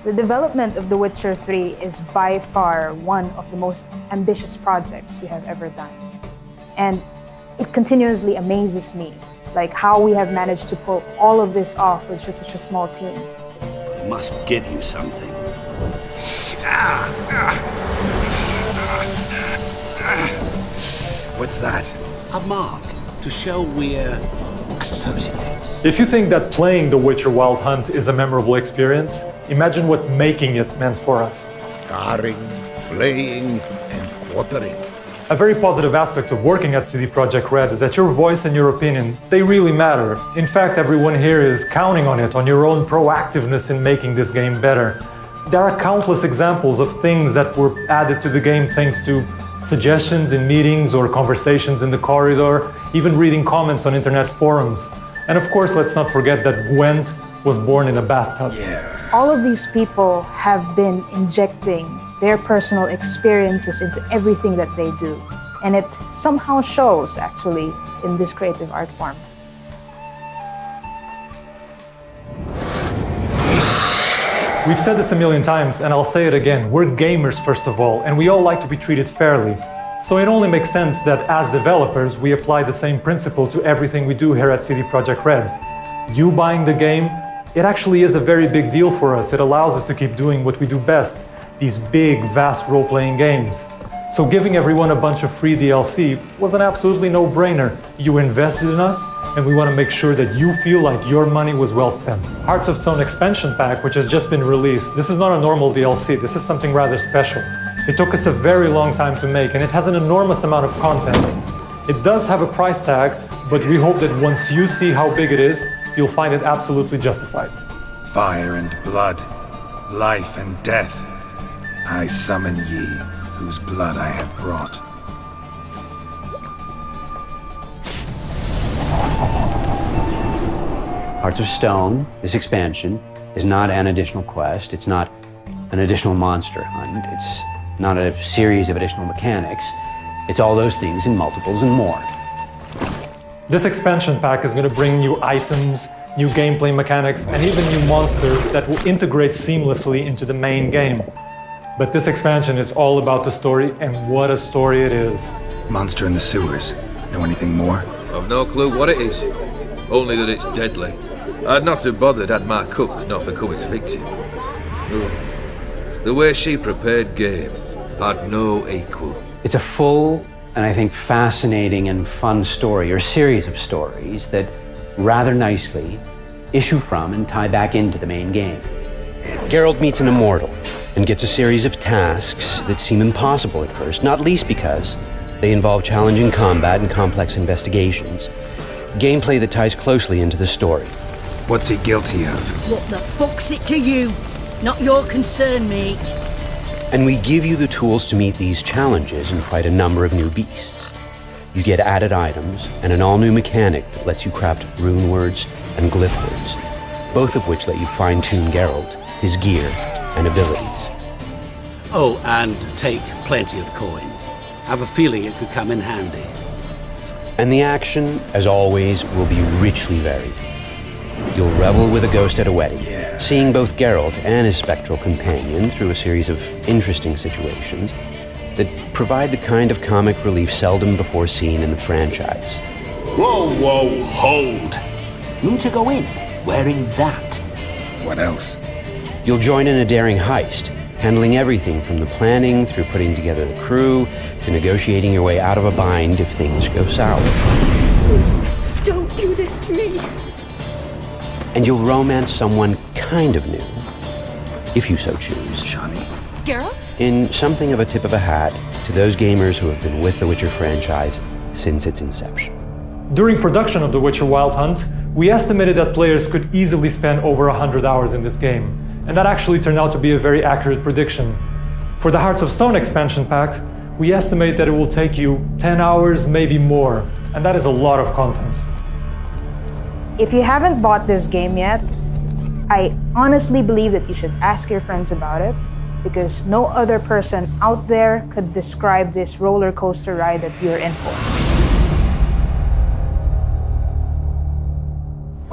The development of The Witcher 3 is by far one of the most ambitious projects we have ever done. And it continuously amazes me, like how we have managed to pull all of this off with just such a small team. Must give you something. What's that? A mark to show we're associates. If you think that playing The Witcher Wild Hunt is a memorable experience, imagine what making it meant for us. Carring, flaying, and quartering. A very positive aspect of working at CD Projekt Red is that your voice and your opinion, they really matter. In fact, everyone here is counting on it, on your own proactiveness in making this game better. There are countless examples of things that were added to the game thanks to suggestions in meetings or conversations in the corridor, even reading comments on internet forums. And of course, let's not forget that Gwent was born in a bathtub. Yeah. All of these people have been injecting their personal experiences into everything that they do. And it somehow shows, actually, in this creative art form. We've said this a million times, and I'll say it again. We're gamers, first of all, and we all like to be treated fairly. So it only makes sense that as developers, we apply the same principle to everything we do here at CD Projekt Red. You buying the game, it actually is a very big deal for us. It allows us to keep doing what we do best, these big, vast role-playing games. So giving everyone a bunch of free DLC was an absolutely no-brainer. You invested in us, and we want to make sure that you feel like your money was well spent. Hearts of Stone expansion pack, which has just been released, this is not a normal DLC, this is something rather special. It took us a very long time to make, and it has an enormous amount of content. It does have a price tag, but we hope that once you see how big it is, you'll find it absolutely justified. Fire and blood, life and death. I summon ye, whose blood I have brought. Hearts of Stone, this expansion, is not an additional quest, it's not an additional monster hunt, it's not a series of additional mechanics, it's all those things in multiples and more. This expansion pack is going to bring new items, new gameplay mechanics, and even new monsters that will integrate seamlessly into the main game. But this expansion is all about the story, and what a story it is. Monster in the sewers. Know anything more? I've no clue what it is, only that it's deadly. I'd not have bothered had my cook not become its victim. The way she prepared game had no equal. It's a full and I think fascinating and fun story, or series of stories that rather nicely issue from and tie back into the main game. Geralt meets an immortal and gets a series of tasks that seem impossible at first, not least because they involve challenging combat and complex investigations. Gameplay that ties closely into the story. What's he guilty of? What the fuck's it to you? Not your concern, mate. And we give you the tools to meet these challenges and fight a number of new beasts. You get added items and an all-new mechanic that lets you craft rune words and glyph words, both of which let you fine-tune Geralt, his gear, and abilities. Oh, and take plenty of coin. Have a feeling it could come in handy. And the action, as always, will be richly varied. You'll revel with a ghost at a wedding, seeing both Geralt and his spectral companion through a series of interesting situations that provide the kind of comic relief seldom before seen in the franchise. Whoa, hold! Mean to go in wearing that? What else? You'll join in a daring heist, handling everything from the planning through putting together the crew to negotiating your way out of a bind if things go sour. Please, don't do this to me. And you'll romance someone kind of new, if you so choose. Johnny? Geralt? In something of a tip of a hat to those gamers who have been with the Witcher franchise since its inception. During production of The Witcher Wild Hunt, we estimated that players could easily spend over 100 hours in this game, and that actually turned out to be a very accurate prediction. For the Hearts of Stone expansion pack, we estimate that it will take you 10 hours, maybe more, and that is a lot of content. If you haven't bought this game yet, I honestly believe that you should ask your friends about it, because no other person out there could describe this roller coaster ride that you're in for.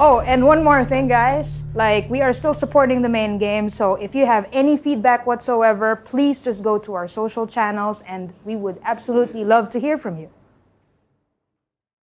Oh, and one more thing, guys. Like, we are still supporting the main game, so if you have any feedback whatsoever, please just go to our social channels, and we would absolutely love to hear from you.